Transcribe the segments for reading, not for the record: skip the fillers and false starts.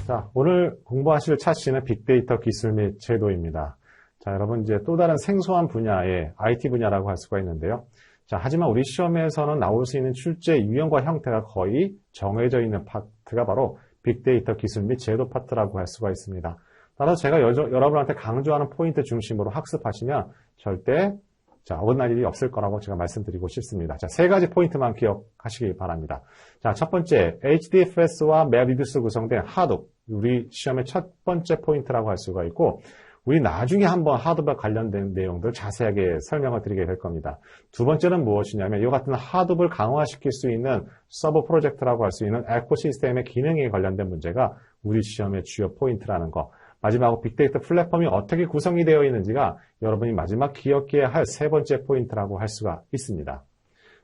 자, 오늘 공부하실 차시는 빅데이터 기술 및 제도입니다. 자, 여러분 이제 또 다른 생소한 분야의 IT 분야라고 할 수가 있는데요. 자, 하지만 우리 시험에서는 나올 수 있는 출제 유형과 형태가 거의 정해져 있는 파트가 바로 빅데이터 기술 및 제도 파트라고 할 수가 있습니다. 따라서 제가 여러분한테 강조하는 포인트 중심으로 학습하시면 절대 어긋날 일이 없을 거라고 제가 말씀드리고 싶습니다. 자, 세 가지 포인트만 기억하시기 바랍니다. 자, 첫 번째, HDFS와 MapReduce 구성된 하둡. 우리 시험의 첫 번째 포인트라고 할 수가 있고, 우리 나중에 한번 하둡과 관련된 내용들 자세하게 설명을 드리게 될 겁니다. 두 번째는 무엇이냐면, 이와 같은 하둡을 강화시킬 수 있는 서브 프로젝트라고 할 수 있는 에코시스템의 기능에 관련된 문제가 우리 시험의 주요 포인트라는 거. 마지막으로 빅데이터 플랫폼이 어떻게 구성이 되어 있는지가 여러분이 마지막 기억해야 할 세 번째 포인트라고 할 수가 있습니다.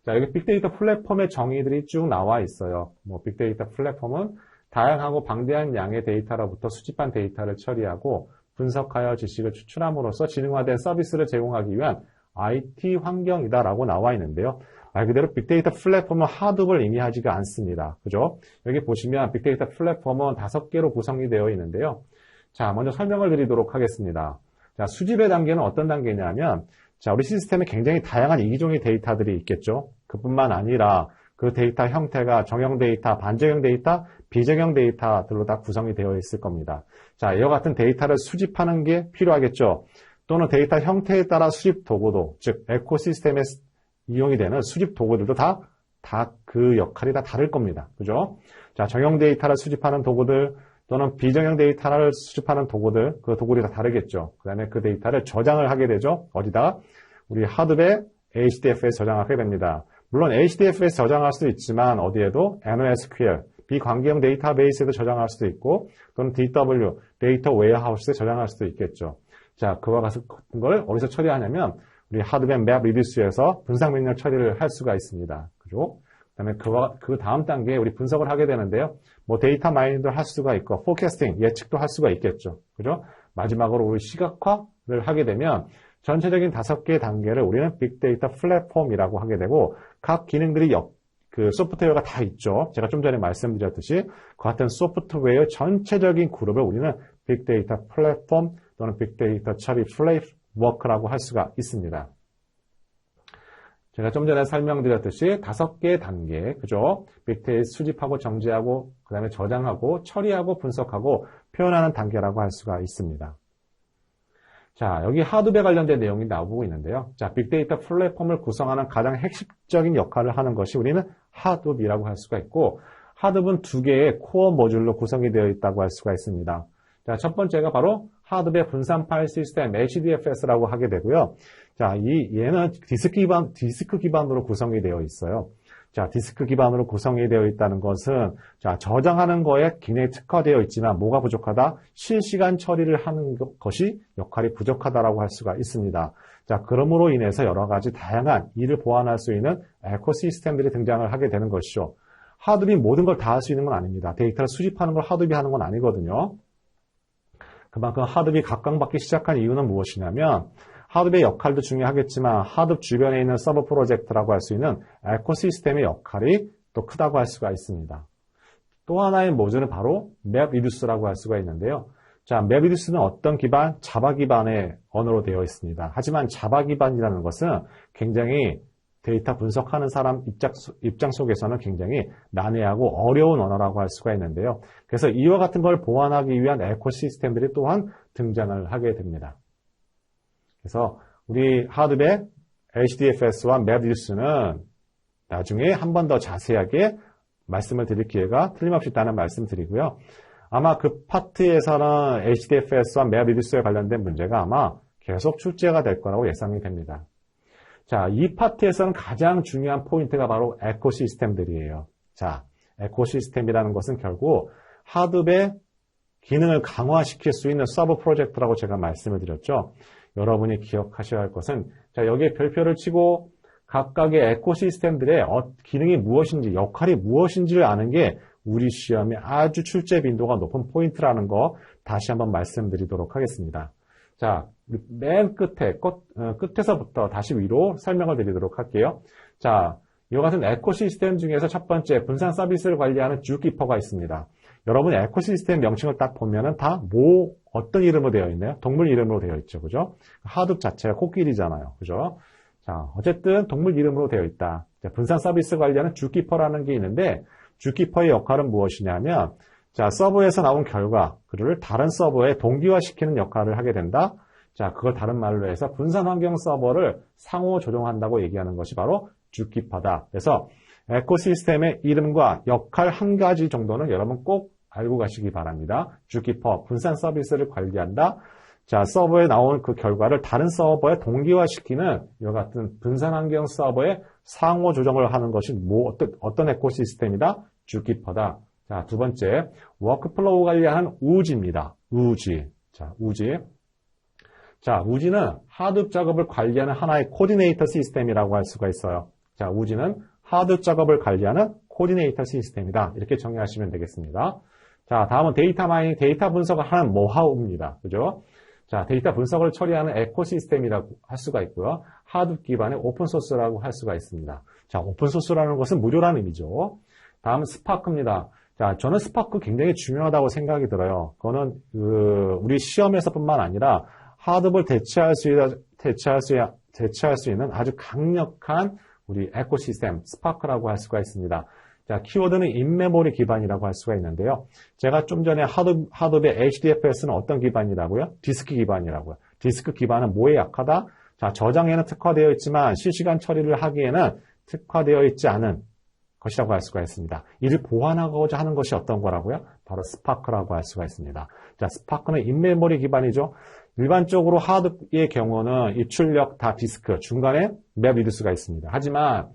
자, 여기 빅데이터 플랫폼의 정의들이 쭉 나와 있어요. 빅데이터 플랫폼은 다양하고 방대한 양의 데이터로부터 수집한 데이터를 처리하고 분석하여 지식을 추출함으로써 지능화된 서비스를 제공하기 위한 IT 환경이다라고 나와 있는데요. 말 그대로 빅데이터 플랫폼은 하둡을 의미하지가 않습니다. 그죠? 여기 보시면 빅데이터 플랫폼은 5개로 구성이 되어 있는데요. 자, 먼저 설명을 드리도록 하겠습니다. 자, 수집의 단계는 어떤 단계냐면, 자, 우리 시스템에 굉장히 다양한 이기종의 데이터들이 있겠죠. 그뿐만 아니라 그 데이터 형태가 정형 데이터, 반정형 데이터, 비정형 데이터들로 다 구성이 되어 있을 겁니다. 자, 이와 같은 데이터를 수집하는 게 필요하겠죠. 또는 데이터 형태에 따라 수집 도구도, 즉 에코시스템에 이용이 되는 수집 도구들도 다 그 역할이 다 다를 겁니다. 그죠? 자, 정형 데이터를 수집하는 도구들, 또는 비정형 데이터를 수집하는 도구들, 그 도구들이 다 다르겠죠. 그 다음에 그 데이터를 저장을 하게 되죠. 어디다? 우리 하둡에 HDFS 저장하게 됩니다. 물론 HDFS 저장할 수도 있지만 어디에도 NoSQL, 비관계형 데이터베이스에도 저장할 수도 있고 또는 DW, 데이터 웨어하우스에 저장할 수도 있겠죠. 자, 그와 같은 걸 어디서 처리하냐면 우리 하둡의 MapReduce에서 분석 명령 처리를 할 수가 있습니다. 그죠? 그다음에 그 다음 단계에 우리 분석을 하게 되는데요. 데이터 마이닝도 할 수가 있고, 포캐스팅, 예측도 할 수가 있겠죠. 그죠? 마지막으로 우리 시각화를 하게 되면 전체적인 5개의 단계를 우리는 빅데이터 플랫폼이라고 하게 되고, 각 기능들이 소프트웨어가 다 있죠. 제가 좀 전에 말씀드렸듯이 그 같은 소프트웨어 전체적인 그룹을 우리는 빅데이터 플랫폼 또는 빅데이터 처리 프레임워크라고 할 수가 있습니다. 제가 좀 전에 설명드렸듯이 5개의 단계, 그죠? 빅데이터 수집하고 정제하고, 그 다음에 저장하고, 처리하고, 분석하고, 표현하는 단계라고 할 수가 있습니다. 자, 여기 하둡에 관련된 내용이 나오고 있는데요. 자, 빅데이터 플랫폼을 구성하는 가장 핵심적인 역할을 하는 것이 우리는 하둡이라고 할 수가 있고, 하둡은 2개의 코어 모듈로 구성이 되어 있다고 할 수가 있습니다. 자, 첫 번째가 바로 하둡의 분산 파일 시스템 HDFS라고 하게 되고요. 자, 얘는 디스크 기반으로 구성이 되어 있어요. 자, 디스크 기반으로 구성이 되어 있다는 것은, 자, 저장하는 거에 기능이 특화되어 있지만 뭐가 부족하다? 실시간 처리를 하는 것이 역할이 부족하다라고 할 수가 있습니다. 자, 그러므로 인해서 여러 가지 다양한 일을 보완할 수 있는 에코시스템들이 등장을 하게 되는 것이죠. 하둡이 모든 걸 다 할 수 있는 건 아닙니다. 데이터를 수집하는 걸 하둡이 하는 건 아니거든요. 그만큼 하둡이 각광받기 시작한 이유는 무엇이냐면, 하둡의 역할도 중요하겠지만 하둡 주변에 있는 서브 프로젝트라고 할 수 있는 에코시스템의 역할이 또 크다고 할 수가 있습니다. 또 하나의 모듈은 바로 MapReduce라고 할 수가 있는데요. 자, MapReduce는 어떤 기반? 자바 기반의 언어로 되어 있습니다. 하지만 자바 기반이라는 것은 굉장히 데이터 분석하는 사람 입장 속에서는 굉장히 난해하고 어려운 언어라고 할 수가 있는데요. 그래서 이와 같은 걸 보완하기 위한 에코시스템들이 또한 등장을 하게 됩니다. 그래서 우리 하둡의 HDFS와 MapReduce는 나중에 한 번 더 자세하게 말씀을 드릴 기회가 틀림없이 있다는 말씀 드리고요. 아마 그 파트에서는 HDFS와 MapReduce에 관련된 문제가 아마 계속 출제가 될 거라고 예상이 됩니다. 자, 이 파트에서는 가장 중요한 포인트가 바로 에코시스템들이에요. 자, 에코시스템이라는 것은 결국 하둡의 기능을 강화시킬 수 있는 서브 프로젝트라고 제가 말씀을 드렸죠. 여러분이 기억하셔야 할 것은, 자, 여기에 별표를 치고 각각의 에코시스템들의 기능이 무엇인지, 역할이 무엇인지를 아는 게 우리 시험에 아주 출제 빈도가 높은 포인트라는 거 다시 한번 말씀드리도록 하겠습니다. 자, 맨 끝에서부터 다시 위로 설명을 드리도록 할게요. 자, 이와 같은 에코시스템 중에서 첫 번째 분산 서비스를 관리하는 주키퍼가 있습니다. 여러분이 에코시스템 명칭을 딱 보면은 다 어떤 이름으로 되어 있나요? 동물 이름으로 되어 있죠. 그죠? 하둡 자체가 코끼리잖아요. 그죠? 자, 어쨌든 동물 이름으로 되어 있다. 자, 분산 서비스 관리하는 주키퍼라는 게 있는데, 주키퍼의 역할은 무엇이냐면, 자, 서버에서 나온 결과를 다른 서버에 동기화시키는 역할을 하게 된다. 자, 그걸 다른 말로 해서 분산 환경 서버를 상호 조종한다고 얘기하는 것이 바로 주키퍼다. 그래서 에코시스템의 이름과 역할 한 가지 정도는 여러분 꼭 알고 가시기 바랍니다. 주키퍼, 분산 서비스를 관리한다. 자, 서버에 나온 그 결과를 다른 서버에 동기화시키는 이와 같은 분산 환경 서버에 상호 조정을 하는 것이 어떤 에코시스템이다? 주키퍼다. 자, 두 번째, 워크플로우 관리하는 우지입니다. 우지. 자, 우지. 자, 우지는 하둡 작업을 관리하는 하나의 코디네이터 시스템이라고 할 수가 있어요. 자, 우지는 하둡 작업을 관리하는 코디네이터 시스템이다. 이렇게 정의하시면 되겠습니다. 자, 다음은 데이터 마이닝, 데이터 분석을 하는 노하우입니다. 그죠? 자, 데이터 분석을 처리하는 에코시스템이라고 할 수가 있고요. 하둡 기반의 오픈소스라고 할 수가 있습니다. 자, 오픈소스라는 것은 무료라는 의미죠. 다음은 스파크입니다. 자, 저는 스파크 굉장히 중요하다고 생각이 들어요. 그거는 우리 시험에서뿐만 아니라 하둡을 대체할 수 있는 아주 강력한 우리 에코시스템 스파크라고 할 수가 있습니다. 자, 키워드는 인메모리 기반이라고 할 수가 있는데요. 제가 좀 전에 하둡의 HDFS는 어떤 기반이라고요? 디스크 기반이라고요. 디스크 기반은 뭐에 약하다? 자, 저장에는 특화되어 있지만 실시간 처리를 하기에는 특화되어 있지 않은 것이라고 할 수가 있습니다. 이를 보완하고자 하는 것이 어떤 거라고요? 바로 스파크라고 할 수가 있습니다. 자, 스파크는 인메모리 기반이죠. 일반적으로 하둡의 경우는 입출력 다 디스크, 중간에 맵 리듀스가 있습니다. 하지만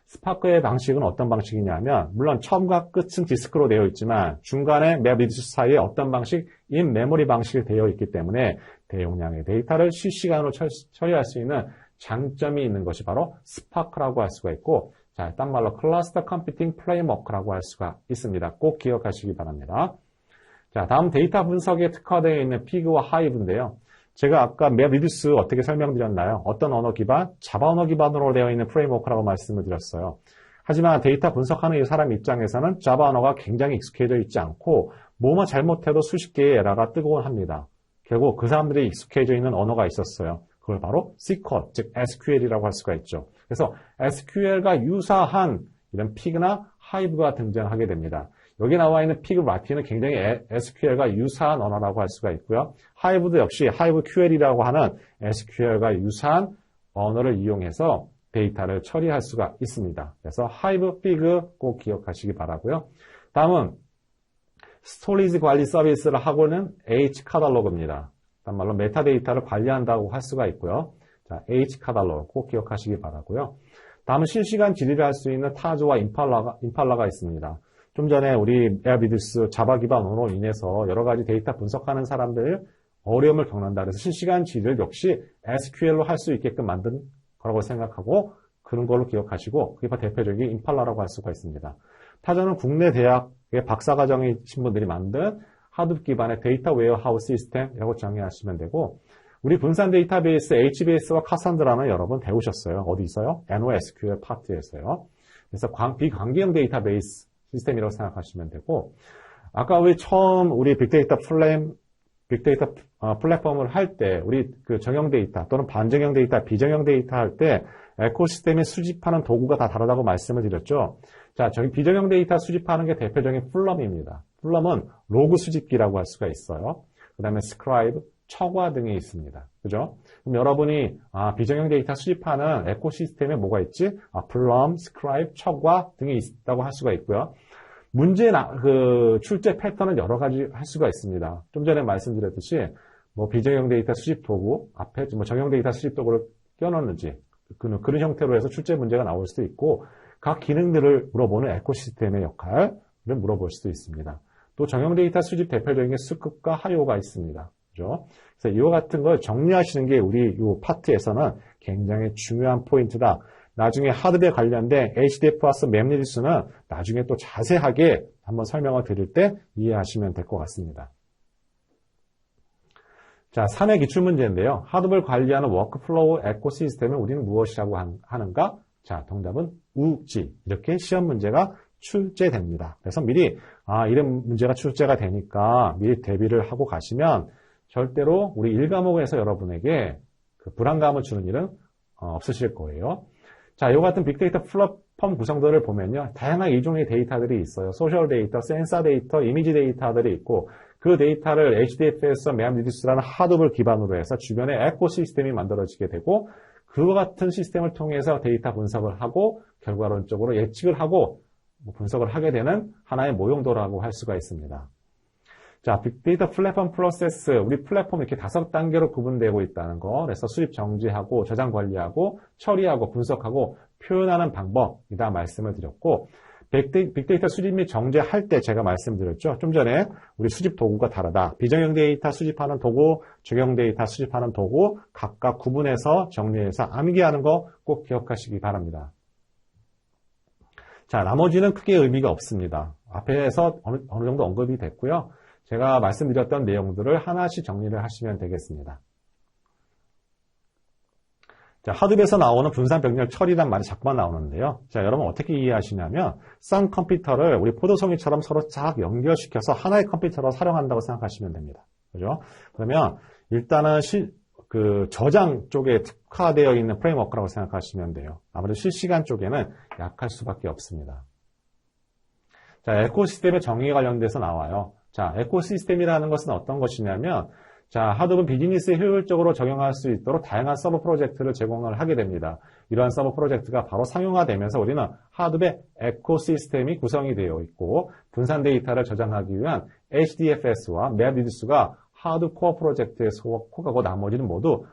스파크의 방식은 어떤 방식이냐면, 물론 처음과 끝은 디스크로 되어 있지만 중간에 맵 리듀스 사이에 어떤 방식? 인메모리 방식이 되어 있기 때문에 대용량의 데이터를 실시간으로 처리할 수 있는 장점이 있는 것이 바로 스파크라고 할 수가 있고, 자, 딴 말로 클러스터 컴퓨팅 프레임워크라고 할 수가 있습니다. 꼭 기억하시기 바랍니다. 자, 다음 데이터 분석에 특화되어 있는 피그와 하이브인데요. 제가 아까 맵 리듀스 어떻게 설명드렸나요? 어떤 언어 기반? 자바 언어 기반으로 되어 있는 프레임워크라고 말씀을 드렸어요. 하지만 데이터 분석하는 이 사람 입장에서는 자바 언어가 굉장히 익숙해져 있지 않고 뭐만 잘못해도 수십 개의 에러가 뜨곤 합니다. 결국 그 사람들이 익숙해져 있는 언어가 있었어요. 그걸 바로 SQL, 즉 SQL이라고 할 수가 있죠. 그래서 SQL과 유사한 이런 피그나 하이브가 등장하게 됩니다. 여기 나와 있는 피그 마티는 굉장히 SQL과 유사한 언어라고 할 수가 있고요. 하이브도 역시 하이브 QL이라고 하는 SQL과 유사한 언어를 이용해서 데이터를 처리할 수가 있습니다. 그래서 하이브, 피그 꼭 기억하시기 바라고요. 다음은 스토리지 관리 서비스를 하고는 H카탈로그입니다. 단 말로 메타데이터를 관리한다고 할 수가 있고요. 자, H카탈로그 꼭 기억하시기 바라고요. 다음은 실시간 질의를 할 수 있는 타조와 임팔라가 있습니다. 좀 전에 우리 맵 리듀스 자바 기반 언어로 인해서 여러 가지 데이터 분석하는 사람들 어려움을 겪는다. 그래서 실시간 질의를 역시 SQL로 할 수 있게끔 만든 거라고 생각하고 그런 걸로 기억하시고 그게 바로 대표적인 임팔라라고 할 수가 있습니다. 타조는 국내 대학의 박사과정이신 분들이 만든 하둡 기반의 데이터 웨어하우스 시스템이라고 정의하시면 되고 우리 분산 데이터베이스 HBS와 카산드라는 여러분 배우셨어요. 어디 있어요? NoSQL 파트에서요. 그래서 비관계형 데이터베이스 시스템이라고 생각하시면 되고 아까 우리 빅데이터 플랫폼을 할 때 우리 그 정형 데이터 또는 반정형 데이터, 비정형 데이터 할 때 에코시스템에 수집하는 도구가 다 다르다고 말씀을 드렸죠. 자, 저기 비정형 데이터 수집하는 게 대표적인 플럼입니다. 플럼은 로그 수집기라고 할 수가 있어요. 그 다음에 스크라이브, 척화 등이 있습니다. 그죠? 그럼 여러분이 비정형 데이터 수집하는 에코시스템에 뭐가 있지? 플럼, 스크라이브, 척화 등이 있다고 할 수가 있고요. 출제 패턴은 여러 가지 할 수가 있습니다. 좀 전에 말씀드렸듯이 비정형 데이터 수집 도구 앞에 정형 데이터 수집 도구를 껴넣는지 그런 형태로 해서 출제 문제가 나올 수도 있고 각 기능들을 물어보는 에코시스템의 역할을 물어볼 수도 있습니다. 또 정형 데이터 수집 대표적인 게 스쿱과 하요가 있습니다. 그죠? 그래서 이와 같은 걸 정리하시는 게 우리 이 파트에서는 굉장히 중요한 포인트다. 나중에 하드웨어 관련된 HDFS 맵 리듀스는 나중에 또 자세하게 한번 설명을 드릴 때 이해하시면 될 것 같습니다. 자, 3회 기출문제인데요. 하드웨어를 관리하는 워크플로우 에코시스템은 우리는 무엇이라고 하는가? 자, 정답은 우지. 이렇게 시험 문제가 출제됩니다. 그래서 미리 이런 문제가 출제가 되니까 미리 대비를 하고 가시면 절대로 우리 1과목에서 여러분에게 그 불안감을 주는 일은 없으실 거예요. 자, 이와 같은 빅데이터 플랫폼 구성들을 보면요. 다양한 이종의 데이터들이 있어요. 소셜 데이터, 센서 데이터, 이미지 데이터들이 있고 그 데이터를 HDFS, MapReduce라는 하드웨어를 기반으로 해서 주변에 에코시스템이 만들어지게 되고 그와 같은 시스템을 통해서 데이터 분석을 하고 결과론적으로 예측을 하고 분석을 하게 되는 하나의 모형도라고 할 수가 있습니다. 자, 빅데이터 플랫폼 프로세스, 우리 플랫폼이 이렇게 5단계로 구분되고 있다는 거. 그래서 수집 정지하고, 저장 관리하고, 처리하고, 분석하고, 표현하는 방법이다 말씀을 드렸고, 빅데이터 수집 및 정제할 때 제가 말씀드렸죠. 좀 전에 우리 수집 도구가 다르다. 비정형 데이터 수집하는 도구, 적용 데이터 수집하는 도구, 각각 구분해서 정리해서 암기하는 거 꼭 기억하시기 바랍니다. 자, 나머지는 크게 의미가 없습니다. 앞에서 어느 정도 언급이 됐고요. 제가 말씀드렸던 내용들을 하나씩 정리를 하시면 되겠습니다. 자, 하드웨어에서 나오는 분산 병렬 처리란 말이 자꾸만 나오는데요. 자, 여러분 어떻게 이해하시냐면 싼 컴퓨터를 우리 포도송이처럼 서로 쫙 연결시켜서 하나의 컴퓨터로 사용한다고 생각하시면 됩니다. 그죠? 그러면 일단은 저장 쪽에 특화되어 있는 프레임워크라고 생각하시면 돼요. 아무래도 실시간 쪽에는 약할 수밖에 없습니다. 자, 에코시스템의 정의에 관련돼서 나와요. 자, 에코시스템이라는 것은 어떤 것이냐면, 자, 하드웨어 비즈니스에 효율적으로 적용할 수 있도록 다양한 서버 프로젝트를 제공을 하게 됩니다. 이러한 서버 프로젝트가 바로 상용화되면서 우리는 하드웨어 에코시스템이 구성이 되어 있고, 분산 데이터를 저장하기 위한 HDFS와 MapReduce가 하드 코어 프로젝트에 속하고 나머지는 모두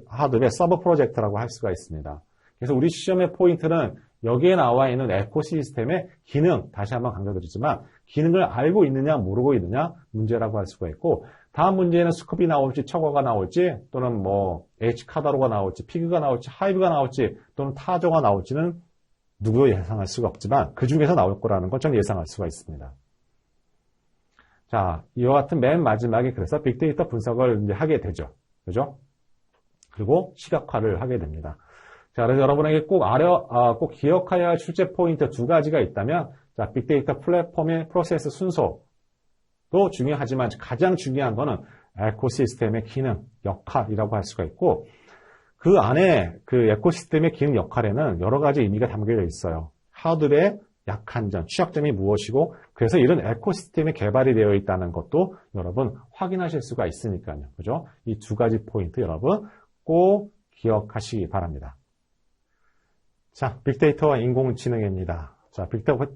하드웨어 서버 프로젝트라고 할 수가 있습니다. 그래서 우리 시험의 포인트는 여기에 나와 있는 에코시스템의 기능, 다시 한번 강조드리지만 기능을 알고 있느냐 모르고 있느냐 문제라고 할 수가 있고 다음 문제에는 스코피 나올지 처거가 나올지 또는 H카다로가 나올지 피그가 나올지 하이브가 나올지 또는 타조가 나올지는 누구도 예상할 수가 없지만 그 중에서 나올 거라는 건 저는 예상할 수가 있습니다. 자, 이와 같은 맨 마지막에 그래서 빅데이터 분석을 이제 하게 되죠. 그죠? 그리고 시각화를 하게 됩니다. 자, 그래서 여러분에게 꼭 기억해야 할 출제 포인트 2가지가 있다면, 자, 빅데이터 플랫폼의 프로세스 순서도 중요하지만 가장 중요한 거는 에코시스템의 기능, 역할이라고 할 수가 있고, 그 안에 그 에코시스템의 기능 역할에는 여러 가지 의미가 담겨져 있어요. 하드웨어의 약한 점, 취약점이 무엇이고, 그래서 이런 에코시스템이 개발이 되어 있다는 것도 여러분 확인하실 수가 있으니까요. 그죠? 이 2가지 포인트 여러분 꼭 기억하시기 바랍니다. 자, 빅데이터와 인공지능입니다. 자,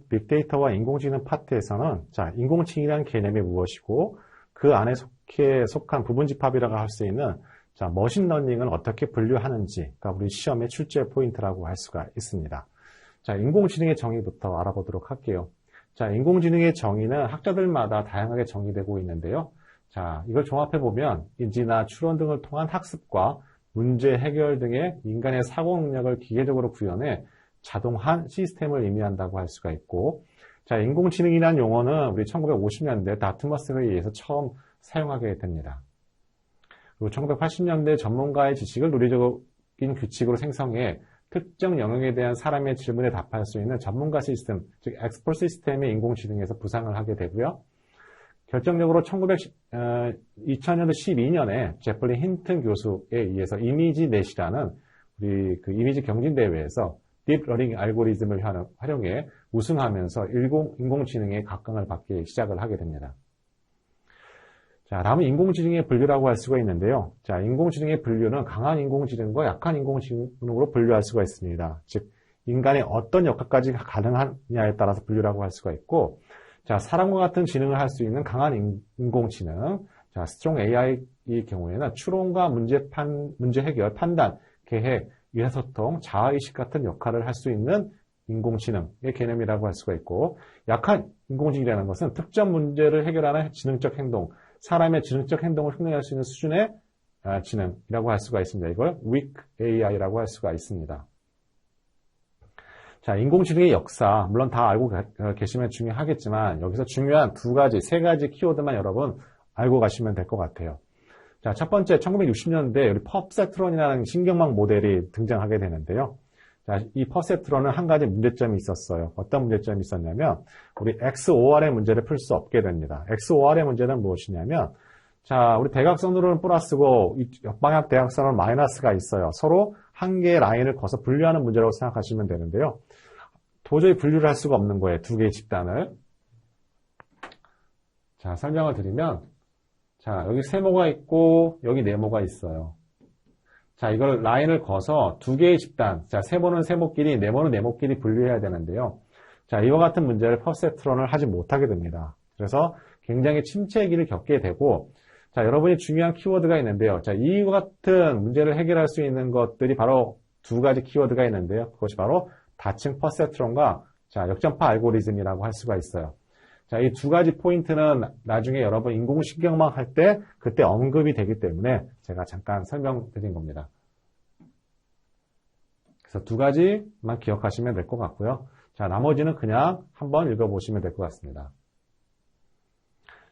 빅데이터와 인공지능 파트에서는, 자, 인공지능이라는 개념이 무엇이고, 그 안에 속한 부분집합이라고 할 수 있는, 자, 머신러닝은 어떻게 분류하는지가 우리 시험의 출제 포인트라고 할 수가 있습니다. 자, 인공지능의 정의부터 알아보도록 할게요. 자, 인공지능의 정의는 학자들마다 다양하게 정의되고 있는데요. 자, 이걸 종합해보면, 인지나 추론 등을 통한 학습과 문제 해결 등의 인간의 사고 능력을 기계적으로 구현해 자동한 시스템을 의미한다고 할 수가 있고, 자, 인공지능이라는 용어는 우리 1950년대 다트머스에 의해서 처음 사용하게 됩니다. 그리고 1980년대 전문가의 지식을 논리적인 규칙으로 생성해 특정 영역에 대한 사람의 질문에 답할 수 있는 전문가 시스템, 즉 엑스퍼트 시스템의 인공지능에서 부상을 하게 되고요. 결정적으로 2000년도 12년에 제플린 힌튼 교수에 의해서 이미지넷이라는 우리 그 이미지 경진대회에서 딥러닝 알고리즘을 활용해 우승하면서 인공지능의 각광을 받기 시작을 하게 됩니다. 자, 다음은 인공지능의 분류라고 할 수가 있는데요. 자, 인공지능의 분류는 강한 인공지능과 약한 인공지능으로 분류할 수가 있습니다. 즉, 인간의 어떤 역할까지 가능하냐에 따라서 분류라고 할 수가 있고, 자, 사람과 같은 지능을 할 수 있는 강한 인공지능, 자, 스트롱 AI의 경우에는 추론과 문제 해결, 판단, 계획, 의사소통, 자아의식 같은 역할을 할 수 있는 인공지능의 개념이라고 할 수가 있고, 약한 인공지능이라는 것은 특정 문제를 해결하는 지능적 행동, 사람의 지능적 행동을 흉내낼 수 있는 수준의 지능이라고 할 수가 있습니다. 이걸 weak AI라고 할 수가 있습니다. 자, 인공지능의 역사, 물론 다 알고 계시면 중요하겠지만 여기서 중요한 2가지, 3가지 키워드만 여러분 알고 가시면 될 것 같아요. 자, 첫 번째 1960년대 우리 퍼셉트론이라는 신경망 모델이 등장하게 되는데요. 자, 이 퍼셉트론은 한 가지 문제점이 있었어요. 어떤 문제점이 있었냐면 우리 XOR의 문제를 풀 수 없게 됩니다. XOR의 문제는 무엇이냐면 자, 우리 대각선으로는 플러스고 역방향 대각선으로는 마이너스가 있어요. 서로 한 개의 라인을 거서 분류하는 문제라고 생각하시면 되는데요. 도저히 분류를 할 수가 없는 거예요. 두 개의 집단을. 자, 설명을 드리면 자, 여기 세모가 있고 여기 네모가 있어요. 자, 이걸 라인을 거서 두 개의 집단, 자, 세모는 세모끼리, 네모는 네모끼리 분류해야 되는데요. 자, 이와 같은 문제를 퍼셉트론을 하지 못하게 됩니다. 그래서 굉장히 침체의 길을 겪게 되고, 자, 여러분이 중요한 키워드가 있는데요. 자, 이와 같은 문제를 해결할 수 있는 것들이 바로 두 가지 키워드가 있는데요. 그것이 바로 다층 퍼셉트론과 자, 역전파 알고리즘이라고 할 수가 있어요. 자, 이 두 가지 포인트는 나중에 여러분 인공신경망 할 때 그때 언급이 되기 때문에 제가 잠깐 설명드린 겁니다. 그래서 두 가지만 기억하시면 될 것 같고요. 자, 나머지는 그냥 한번 읽어보시면 될 것 같습니다.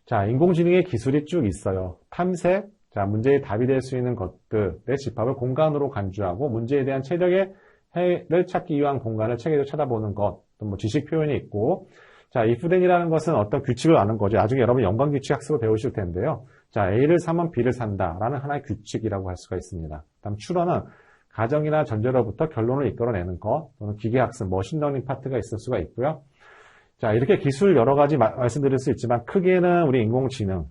자, 인공지능의 기술이 쭉 있어요. 탐색, 자, 문제의 답이 될 수 있는 것들의 집합을 공간으로 간주하고 문제에 대한 최적의 해를 찾기 위한 공간을 체계적으로 찾아보는 것, 또 뭐 지식 표현이 있고, 자, if then이라는 것은 어떤 규칙을 아는 거죠. 나중에 여러분 연관규칙 학습을 배우실 텐데요. 자, A를 사면 B를 산다라는 하나의 규칙이라고 할 수가 있습니다. 다음 추론은 가정이나 전제로부터 결론을 이끌어내는 것, 또는 기계학습, 머신러닝 파트가 있을 수가 있고요. 자, 이렇게 기술 여러 가지 말씀드릴 수 있지만 크게는 우리 인공지능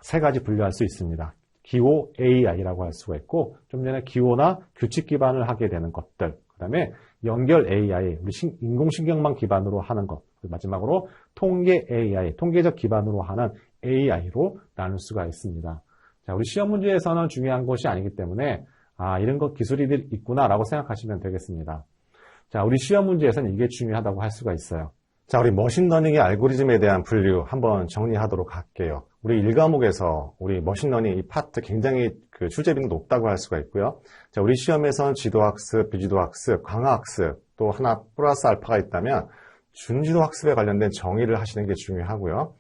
세 가지 분류할 수 있습니다. 기호 AI라고 할 수가 있고, 좀 전에 기호나 규칙 기반을 하게 되는 것들, 그 다음에 연결 AI, 우리 인공신경망 기반으로 하는 것, 그리고 마지막으로 통계 AI, 통계적 기반으로 하는 AI로 나눌 수가 있습니다. 자, 우리 시험 문제에서는 중요한 것이 아니기 때문에 이런 것 기술이 있구나라고 생각하시면 되겠습니다. 자, 우리 시험 문제에서는 이게 중요하다고 할 수가 있어요. 자, 우리 머신러닝의 알고리즘에 대한 분류 한번 정리하도록 할게요. 우리 1과목에서 우리 머신러닝 이 파트 굉장히 그 출제비는 높다고 할 수가 있고요. 자, 우리 시험에서는 지도학습, 비지도학습, 강화학습 또 하나 플러스 알파가 있다면 준지도학습에 관련된 정의를 하시는 게 중요하고요.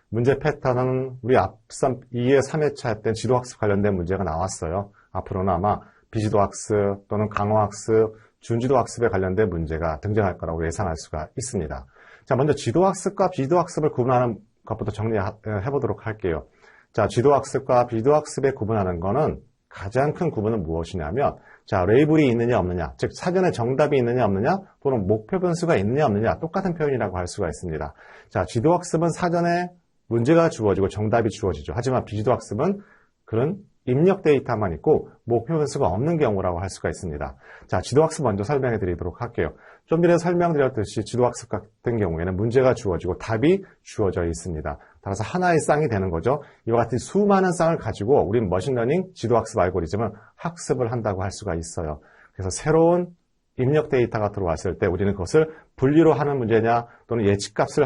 문제 패턴은 우리 앞선 2회, 3회차 했던 지도학습 관련된 문제가 나왔어요. 앞으로는 아마 비지도학습 또는 강화학습, 준지도학습에 관련된 문제가 등장할 거라고 예상할 수가 있습니다. 자, 먼저 지도학습과 비지도학습을 구분하는 것부터 정리해보도록 할게요. 자, 지도학습과 비지도학습에 구분하는 거는 가장 큰 구분은 무엇이냐면, 자, 레이블이 있느냐 없느냐, 즉 사전에 정답이 있느냐 없느냐, 또는 목표 변수가 있느냐 없느냐, 똑같은 표현이라고 할 수가 있습니다. 자, 지도학습은 사전에 문제가 주어지고 정답이 주어지죠. 하지만 비지도학습은 그런 입력 데이터만 있고 목표 변수가 없는 경우라고 할 수가 있습니다. 자, 지도학습 먼저 설명해 드리도록 할게요. 좀 전에 설명드렸듯이 지도학습 같은 경우에는 문제가 주어지고 답이 주어져 있습니다. 따라서 하나의 쌍이 되는 거죠. 이와 같은 수많은 쌍을 가지고 우리는 머신러닝 지도학습 알고리즘은 학습을 한다고 할 수가 있어요. 그래서 새로운 입력 데이터가 들어왔을 때 우리는 그것을 분리로 하는 문제냐 또는 예측값을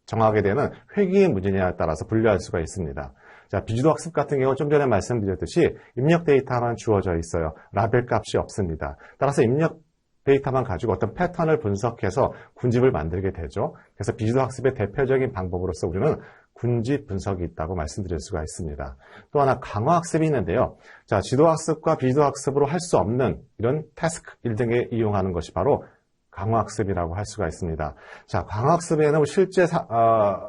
정하게 되는 회귀의 문제냐에 따라서 분류할 수가 있습니다. 자, 비지도학습 같은 경우 좀 전에 말씀드렸듯이 입력 데이터만 주어져 있어요. 라벨 값이 없습니다. 따라서 입력 데이터만 가지고 어떤 패턴을 분석해서 군집을 만들게 되죠. 그래서 비지도학습의 대표적인 방법으로서 우리는 군집 분석이 있다고 말씀드릴 수가 있습니다. 또 하나 강화학습이 있는데요. 자, 지도학습과 비지도학습으로 할 수 없는 이런 태스크 1등에 이용하는 것이 바로 강화학습이라고 할 수가 있습니다. 자, 강화학습에는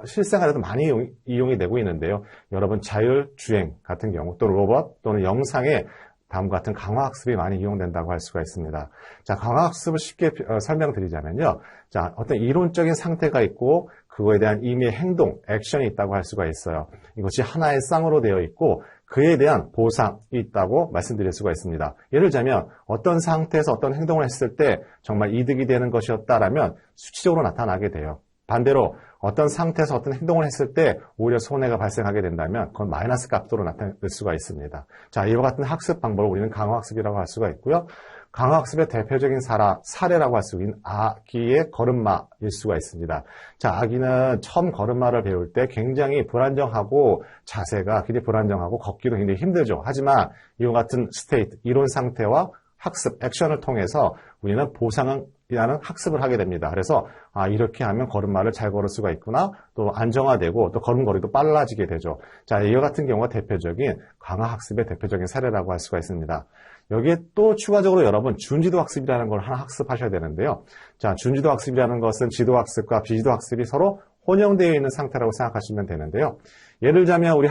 실생활에도 많이 이용이 되고 있는데요. 여러분 자율주행 같은 경우 또 로봇 또는 영상에 다음과 같은 강화학습이 많이 이용된다고 할 수가 있습니다. 자, 강화학습을 쉽게 설명드리자면요. 자, 어떤 이론적인 상태가 있고 그거에 대한 임의의 행동, 액션이 있다고 할 수가 있어요. 이것이 하나의 쌍으로 되어 있고 그에 대한 보상이 있다고 말씀드릴 수가 있습니다. 예를 들자면 어떤 상태에서 어떤 행동을 했을 때 정말 이득이 되는 것이었다라면 수치적으로 나타나게 돼요. 반대로 어떤 상태에서 어떤 행동을 했을 때 오히려 손해가 발생하게 된다면 그건 마이너스 값으로 나타낼 수가 있습니다. 자, 이와 같은 학습 방법을 우리는 강화학습이라고 할 수가 있고요. 강화학습의 대표적인 사례라고 할 수 있는 아기의 걸음마일 수가 있습니다. 자, 아기는 처음 걸음마를 배울 때 굉장히 불안정하고 자세가 굉장히 불안정하고 걷기도 굉장히 힘들죠. 하지만 이와 같은 스테이트, 이론 상태와 학습, 액션을 통해서 우리는 보상이라는 학습을 하게 됩니다. 그래서 이렇게 하면 걸음마를 잘 걸을 수가 있구나. 또 안정화되고 또 걸음걸이도 빨라지게 되죠. 자, 이와 같은 경우가 대표적인 강화학습의 대표적인 사례라고 할 수가 있습니다. 여기에 또 추가적으로 여러분 준지도 학습이라는 걸 하나 학습하셔야 되는데요. 자, 준지도 학습이라는 것은 지도 학습과 비지도 학습이 서로 혼용되어 있는 상태라고 생각하시면 되는데요. 예를 들자면 우리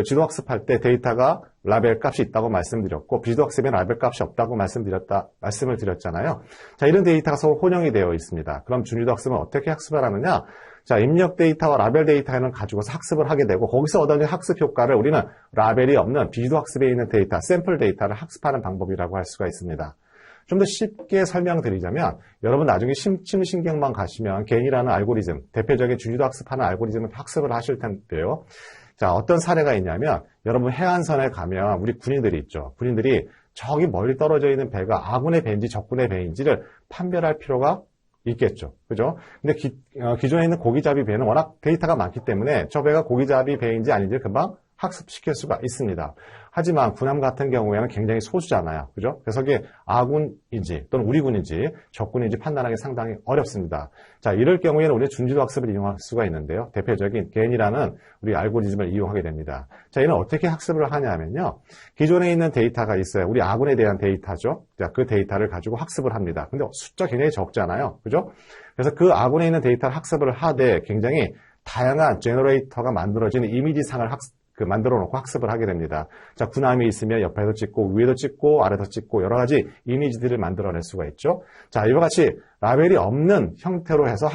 지도 학습할 때 데이터가 라벨 값이 있다고 말씀드렸고 비지도 학습에 라벨 값이 없다고 말씀을 드렸잖아요. 자, 이런 데이터가 서로 혼용이 되어 있습니다. 그럼 준지도 학습은 어떻게 학습을 하느냐? 자, 입력 데이터와 라벨 데이터를 가지고서 학습을 하게 되고 거기서 얻어낸 학습 효과를 우리는 라벨이 없는 비지도 학습에 있는 데이터, 샘플 데이터를 학습하는 방법이라고 할 수가 있습니다. 좀 더 쉽게 설명드리자면 여러분 나중에 심신경만 가시면 개인이라는 알고리즘, 대표적인 준지도 학습하는 알고리즘을 학습을 하실 텐데요. 자, 어떤 사례가 있냐면 여러분 해안선에 가면 우리 군인들이 있죠. 군인들이 저기 멀리 떨어져 있는 배가 아군의 배인지 적군의 배인지를 판별할 필요가 있겠죠. 그죠? 근데 기존에 있는 고기잡이 배는 워낙 데이터가 많기 때문에 저 배가 고기잡이 배인지 아닌지 금방 학습시킬 수가 있습니다. 하지만 군함 같은 경우에는 굉장히 소수잖아요. 그죠? 그래서 이게 아군인지 또는 우리 군인지 적군인지 판단하기 상당히 어렵습니다. 자, 이럴 경우에는 우리는 준지도 학습을 이용할 수가 있는데요. 대표적인 GAN이라는 우리 알고리즘을 이용하게 됩니다. 자, 얘는 어떻게 학습을 하냐면요. 기존에 있는 데이터가 있어요. 우리 아군에 대한 데이터죠. 자, 그 데이터를 가지고 학습을 합니다. 근데 숫자 굉장히 적잖아요. 그죠? 그래서 그 아군에 있는 데이터를 학습을 하되 굉장히 다양한 제너레이터가 만들어지는 이미지상을 만들어 놓고 학습을 하게 됩니다. 자, 군함이 있으면 옆에서 찍고 위에도 찍고 아래서 찍고 여러 가지 이미지들을 만들어낼 수가 있죠. 자, 이와 같이 라벨이 없는 형태로 해서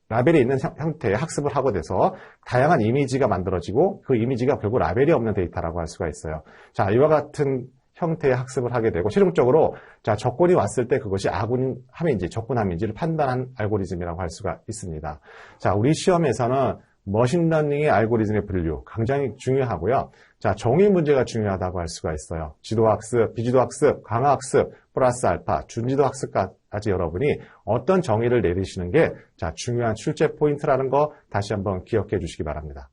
라벨이 있는 형태의 학습을 하고 돼서 다양한 이미지가 만들어지고 그 이미지가 결국 라벨이 없는 데이터라고 할 수가 있어요. 자, 이와 같은 형태의 학습을 하게 되고 최종적으로 자, 적군이 왔을 때 그것이 아군함인지 적군함인지를 판단한 알고리즘이라고 할 수가 있습니다. 자, 우리 시험에서는 머신러닝의 알고리즘의 분류 굉장히 중요하고요. 자, 정의 문제가 중요하다고 할 수가 있어요. 지도학습, 비지도학습, 강화학습, 플러스 알파, 준지도 학습까지 여러분이 어떤 정의를 내리시는 게 자, 중요한 출제 포인트라는 거 다시 한번 기억해 주시기 바랍니다.